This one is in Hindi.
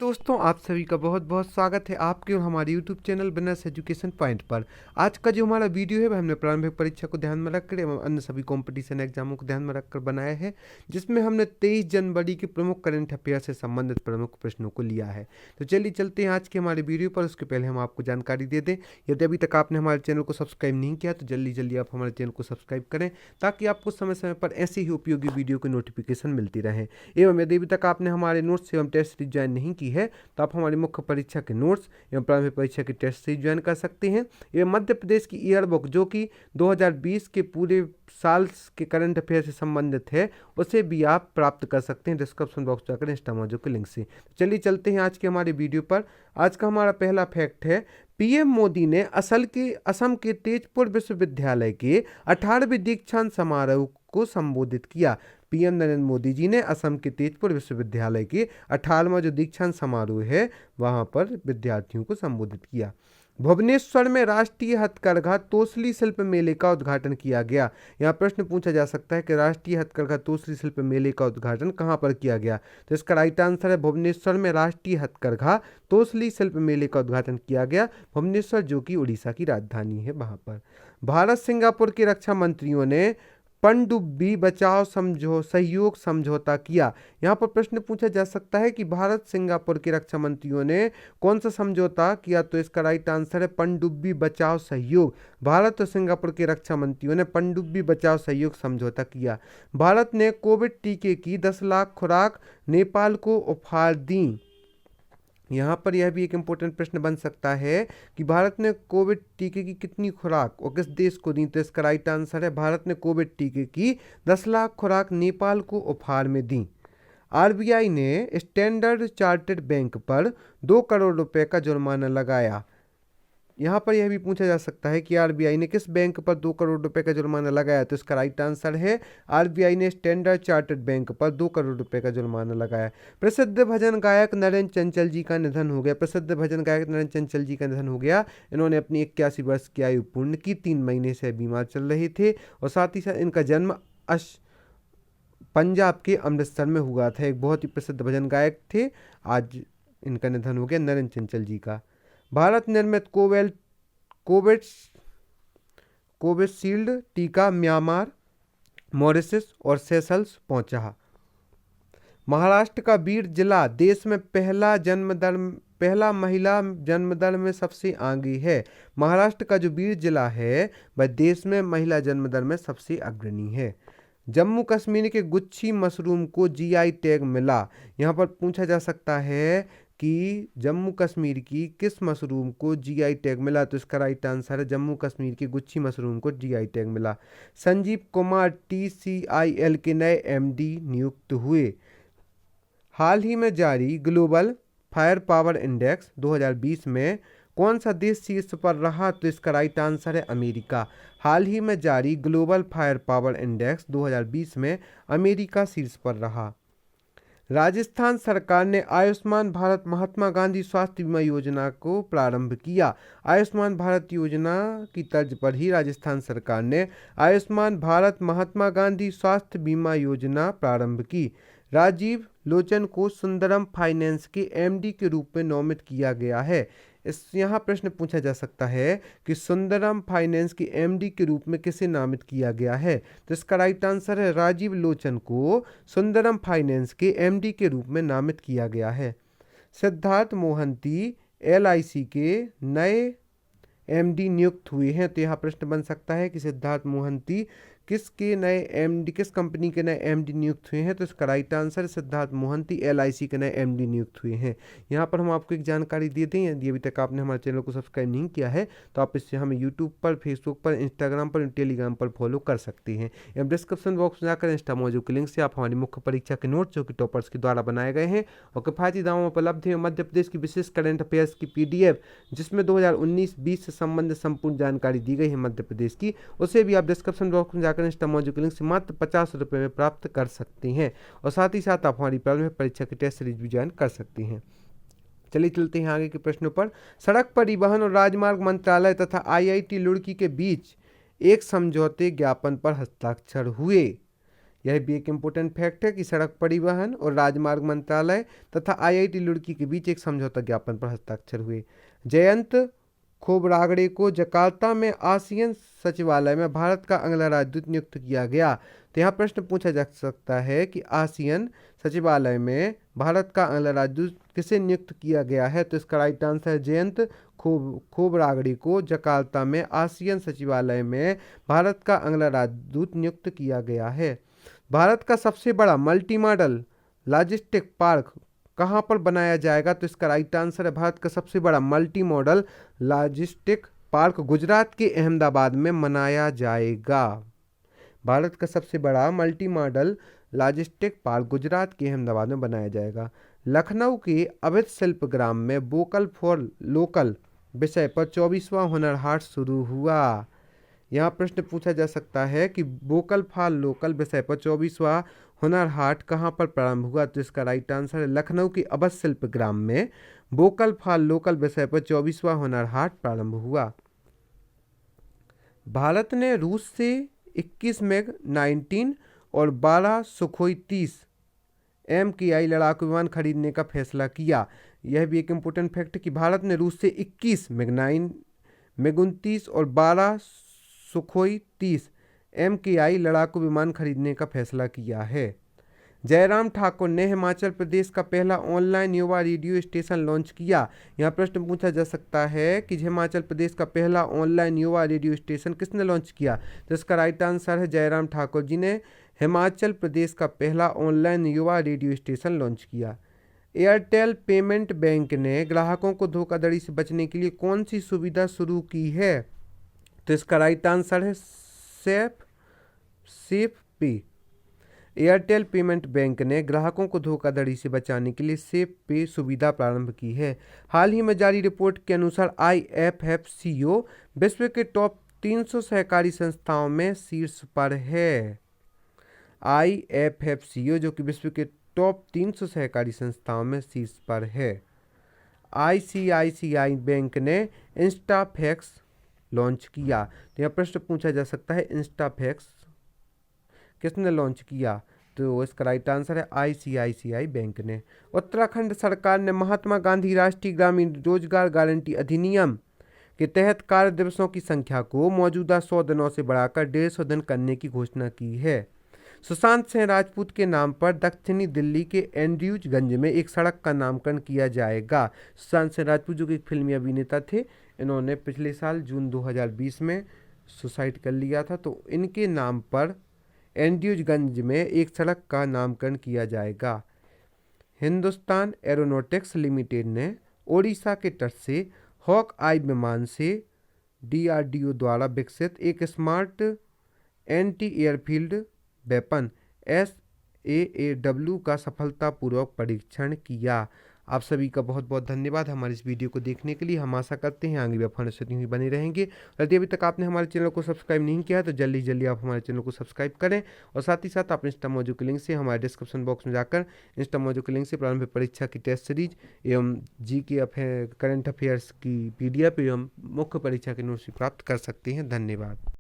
दोस्तों, आप सभी का बहुत बहुत स्वागत है आपके और हमारे YouTube channel business education point पर। आज का जो हमारा वीडियो है वह हमने प्रारंभिक परीक्षा को ध्यान में रखकर एवं अन्य सभी कंपटीशन एग्जामों को ध्यान में रखकर बनाया है, जिसमें हमने 23 जनवरी के प्रमुख करंट अफेयर से संबंधित प्रमुख प्रश्नों को लिया है। तो चलिए चलते हैं आज के हमारे वीडियो पर। उसके पहले हम आपको जानकारी दे दें, यदि अभी तक आपने हमारे चैनल को सब्सक्राइब नहीं किया तो जल्दी जल्दी आप हमारे चैनल को सब्सक्राइब करें, ताकि आपको समय समय पर ऐसी ही उपयोगी वीडियो की नोटिफिकेशन मिलती रहे। एवं यदि अभी तक आपने हमारे नोट्स एवं टेस्ट सीरीज ज्वाइन नहीं की है तो आप हमारी मुख्य परीक्षा के नोट्स एवं प्रारंभिक परीक्षा की टेस्ट सीरीज ज्वाइन कर सकते हैं। एवं मध्य प्रदेश की ईयर बुक जो कि 2020 के पूरे साल के करंट अफेयर से संबंधित है, उसे भी आप प्राप्त कर सकते हैं डिस्क्रिप्शन बॉक्स जाकर इंस्टामोजो के लिंक से। चलिए चलते हैं आज के हमारे वीडियो पर। आज का हमारा पहला फैक्ट है, पीएम मोदी ने असम के तेजपुर विश्वविद्यालय के 18वें दीक्षांत समारोह को संबोधित किया। पीएम नरेंद्र मोदी जी ने असम के तेजपुर विश्वविद्यालय के 18वां जो दीक्षांत समारोह है वहां पर विद्यार्थियों को संबोधित किया। भुवनेश्वर में राष्ट्रीय हथकरघा तोसली शिल्प मेले का उद्घाटन किया गया। यहाँ प्रश्न पूछा जा सकता है कि राष्ट्रीय हथकरघा तोसली शिल्प मेले का उद्घाटन कहाँ पर किया गया, तो इसका राइट आंसर है भुवनेश्वर में राष्ट्रीय हथकरघा तोसली शिल्प मेले का उद्घाटन किया गया। भुवनेश्वर जो कि उड़ीसा की राजधानी है वहाँ पर। भारत सिंगापुर के रक्षा मंत्रियों ने पनडुब्बी बचाव सहयोग समझौता किया। यहाँ पर प्रश्न पूछा जा सकता है कि भारत सिंगापुर के रक्षा मंत्रियों ने कौन सा समझौता किया, तो इसका राइट आंसर है पनडुब्बी बचाव सहयोग। भारत और सिंगापुर के रक्षा मंत्रियों ने पनडुब्बी बचाव सहयोग समझौता किया। भारत ने कोविड टीके की 10 लाख खुराक नेपाल को उपहार दी। यहाँ पर यह भी एक इम्पोर्टेंट प्रश्न बन सकता है कि भारत ने कोविड टीके की कितनी खुराक और किस देश को दी, तो इसका राइट आंसर है भारत ने कोविड टीके की 10 लाख खुराक नेपाल को उपहार में दी। आरबीआई ने स्टैंडर्ड चार्टर्ड बैंक पर 2 करोड़ रुपए का जुर्माना लगाया। यहाँ पर यह भी पूछा जा सकता है कि आरबीआई ने किस बैंक पर 2 करोड़ रुपए का जुर्माना लगाया, तो इसका राइट आंसर है आरबीआई ने स्टैंडर्ड चार्टर्ड बैंक पर 2 करोड़ रुपए का जुर्माना लगाया। प्रसिद्ध भजन गायक नरेंद्र चंचल जी का निधन हो गया। प्रसिद्ध भजन गायक नरेंद्र चंचल जी का निधन हो गया। इन्होंने अपनी 81 वर्ष की आयु पूर्ण की। 3 महीने से बीमार चल रहे थे और साथ ही साथ इनका जन्म पंजाब के अमृतसर में हुआ था। एक बहुत ही प्रसिद्ध भजन गायक थे। आज इनका निधन हो गया नरेंद्र चंचल जी का। भारत निर्मित कोविशील्ड टीका म्यांमार, मॉरिशस और सेशल्स पहुंचा। महाराष्ट्र का बीड जिला देश में पहला महिला जन्म दर में सबसे आगे है। महाराष्ट्र का जो बीड जिला है वह देश में महिला जन्म दर में सबसे अग्रणी है। जम्मू कश्मीर के गुच्छी मशरूम को जीआई टैग मिला। यहाँ पर पूछा जा सकता है कि जम्मू कश्मीर की किस मशरूम को जीआई टैग मिला, तो इसका राइट आंसर है जम्मू कश्मीर की गुच्छी मशरूम को जीआई टैग मिला। संजीव कुमार टीसीआईएल के नए एमडी नियुक्त हुए। हाल ही में जारी ग्लोबल फायर पावर इंडेक्स 2020 में कौन सा देश शीर्ष पर रहा, तो इसका राइट आंसर है अमेरिका। हाल ही में जारी ग्लोबल फायर पावर इंडेक्स 2020 में अमेरिका शीर्ष पर रहा। राजस्थान सरकार ने आयुष्मान भारत महात्मा गांधी स्वास्थ्य बीमा योजना को प्रारंभ किया। आयुष्मान भारत योजना की तर्ज पर ही राजस्थान सरकार ने आयुष्मान भारत महात्मा गांधी स्वास्थ्य बीमा योजना प्रारंभ की। राजीव लोचन को सुंदरम फाइनेंस के एमडी के रूप में नामित किया गया है। यहाँ प्रश्न पूछा जा सकता है कि सुंदरम फाइनेंस के एमडी के रूप में किसे नामित किया गया है, तो इसका राइट आंसर है राजीव लोचन को सुंदरम फाइनेंस के एमडी के रूप में नामित किया गया है। सिद्धार्थ मोहंती एलआईसी के नए एमडी नियुक्त हुए हैं। तो यहाँ प्रश्न बन सकता है कि सिद्धार्थ मोहंती किस कंपनी के नए एमडी नियुक्त हुए हैं, तो इसका right answer Siddharth Mohanty LIC के नए एमडी नियुक्त हुए हैं। यहाँ पर हम आपको एक जानकारी दे दें, यदि अभी तक आपने हमारे चैनल को सब्सक्राइब नहीं किया है तो आप इससे हमें यूट्यूब पर, फेसबुक पर, इंस्टाग्राम पर, टेलीग्राम पर फॉलो कर सकते हैं। एवं डिस्क्रिप्शन बॉक्स में जाकर इंस्टामोजो के लिंक से आप हमारी मुख्य परीक्षा के नोट्स जो कि टॉपर्स के द्वारा बनाए गए हैं और किफायती दामों में उपलब्ध है। मध्य प्रदेश की विशेष करंट अफेयर्स की पीडीएफ जिसमें 2019-20 से संबंधित संपूर्ण जानकारी दी गई है मध्य प्रदेश की, उसे भी आप डिस्क्रिप्शन बॉक्स में जाकर इंस्टामोजो के लिंक से मात्र 50 रुपये में प्राप्त कर सकते हैं और साथ ही साथ आप हमारी प्रारंभिक परीक्षा की टेस्ट सीरीज भी ज्वाइन कर सकते हैं। चलिए चलते हैं आगे के प्रश्नों पर। सड़क परिवहन और राजमार्ग मंत्रालय तथा आईआईटी रुड़की के बीच एक समझौते ज्ञापन पर हस्ताक्षर हुए। यह भी एक इम्पोर्टेंट फैक्ट है कि सड़क परिवहन और राजमार्ग मंत्रालय तथा IIT रुड़की के बीच एक समझौता ज्ञापन पर हस्ताक्षर हुए। जयंत खोबरागड़े को जकार्ता में आसियान सचिवालय में भारत का अगला राजदूत नियुक्त किया गया। तो यहाँ प्रश्न पूछा जा सकता है कि आसियान सचिवालय में भारत का अगला राजदूत किसे नियुक्त किया गया है। तो इसका राइट आंसर है जयंत खोबरागड़े को जकार्ता में आसियान सचिवालय में भारत का अगला राजदूत नियुक्त किया गया है। भारत का सबसे बड़ा मल्टी मॉडल लॉजिस्टिक पार्क कहाँ पर बनाया जाएगा। तो इसका राइट आंसर है भारत का सबसे बड़ा multi modal logistic park Gujarat के अहमदाबाद में बनाया जाएगा। भारत का सबसे बड़ा multi modal logistic park Gujarat के अहमदाबाद में बनाया जाएगा। लखनऊ के अवैध शिल्पग्राम में वोकल फॉर लोकल विषय पर 24वां हुनर हाट शुरू हुआ। यहाँ प्रश्न पूछा जा सकता है कि वोकल फॉर लोकल विषय पर 24वां हुनर हाट कहाँ पर प्रारंभ हुआ। तो इसका राइट आंसर है लखनऊ के अवध शिल्पग्राम में वोकल फॉर लोकल विषय पर 24वां हुनर हाट प्रारंभ हुआ। भारत ने रूस से 21 मिग 19 और 12 सुखोई 30 MKI लड़ाकू विमान खरीदने का फैसला किया। यह भी एक इम्पोर्टेंट फैक्ट है कि भारत ने रूस से 21 मिग 9 मिग 29 और 12 सुखोई 30 MKI लड़ाकू विमान खरीदने का फैसला किया है। जयराम ठाकुर ने हिमाचल प्रदेश का पहला ऑनलाइन युवा रेडियो स्टेशन लॉन्च किया। यहाँ प्रश्न पूछा जा सकता है कि हिमाचल प्रदेश का पहला ऑनलाइन युवा रेडियो स्टेशन किसने लॉन्च किया। तो इसका राइट आंसर है जयराम ठाकुर जी ने हिमाचल प्रदेश का पहला ऑनलाइन युवा रेडियो स्टेशन लॉन्च किया। एयरटेल पेमेंट बैंक ने ग्राहकों को धोखाधड़ी से बचने के लिए कौन सी सुविधा शुरू की है। तो इसका राइट आंसर है सेफ पे। एयरटेल पेमेंट बैंक ने ग्राहकों को धोखाधड़ी से बचाने के लिए सेफ पे सुविधा प्रारंभ की है। हाल ही में जारी रिपोर्ट के अनुसार IFFCO विश्व के टॉप 300 सहकारी संस्थाओं में शीर्ष पर है। IFFCO जो कि विश्व के टॉप 300 सहकारी संस्थाओं में शीर्ष पर है। ICICI बैंक ने इंस्टाफैक्स लॉन्च किया। तो यह प्रश्न पूछा जा सकता है इंस्टाफैक्स किसने लॉन्च किया। तो इसका राइट आंसर है ICICI बैंक ने। उत्तराखंड सरकार ने महात्मा गांधी राष्ट्रीय ग्रामीण रोजगार गारंटी अधिनियम के तहत कार्य दिवसों की संख्या को मौजूदा 100 दिनों से बढ़ाकर 150 दिन करने की घोषणा की है। सुशांत सिंह राजपूत के नाम पर दक्षिणी दिल्ली के एंड्रयूजगंज में एक सड़क का नामकरण किया जाएगा। सुशांत सिंह राजपूत जो कि एक फिल्मी अभिनेता थे, इन्होंने पिछले साल जून 2020 में सुसाइड कर लिया था। तो इनके नाम पर एंड्रयूजगंज में एक सड़क का नामकरण किया जाएगा। हिंदुस्तान एरोनॉटिक्स लिमिटेड ने ओडिशा के तट से हॉक आई विमान से DRDO द्वारा विकसित एक smart anti airfield weapon SAAW का सफलतापूर्वक परीक्षण किया। आप सभी का बहुत बहुत धन्यवाद हमारे इस वीडियो को देखने के लिए। हम आशा करते हैं आगे भी आप हमारे साथ ही बने रहेंगे। यदि अभी तक आपने हमारे चैनल को सब्सक्राइब नहीं किया है तो जल्दी आप हमारे चैनल को सब्सक्राइब करें और साथ ही साथ आप इंस्टा मौजू के लिंक से हमारे डिस्क्रिप्शन बॉक्स में जाकर इंस्टा मौजू के लिंक से प्रारंभिक परीक्षा की टेस्ट सीरीज एवं GK करंट अफेयर्स की PDF एवं मुख्य परीक्षा के नोट्स प्राप्त कर सकते हैं। धन्यवाद।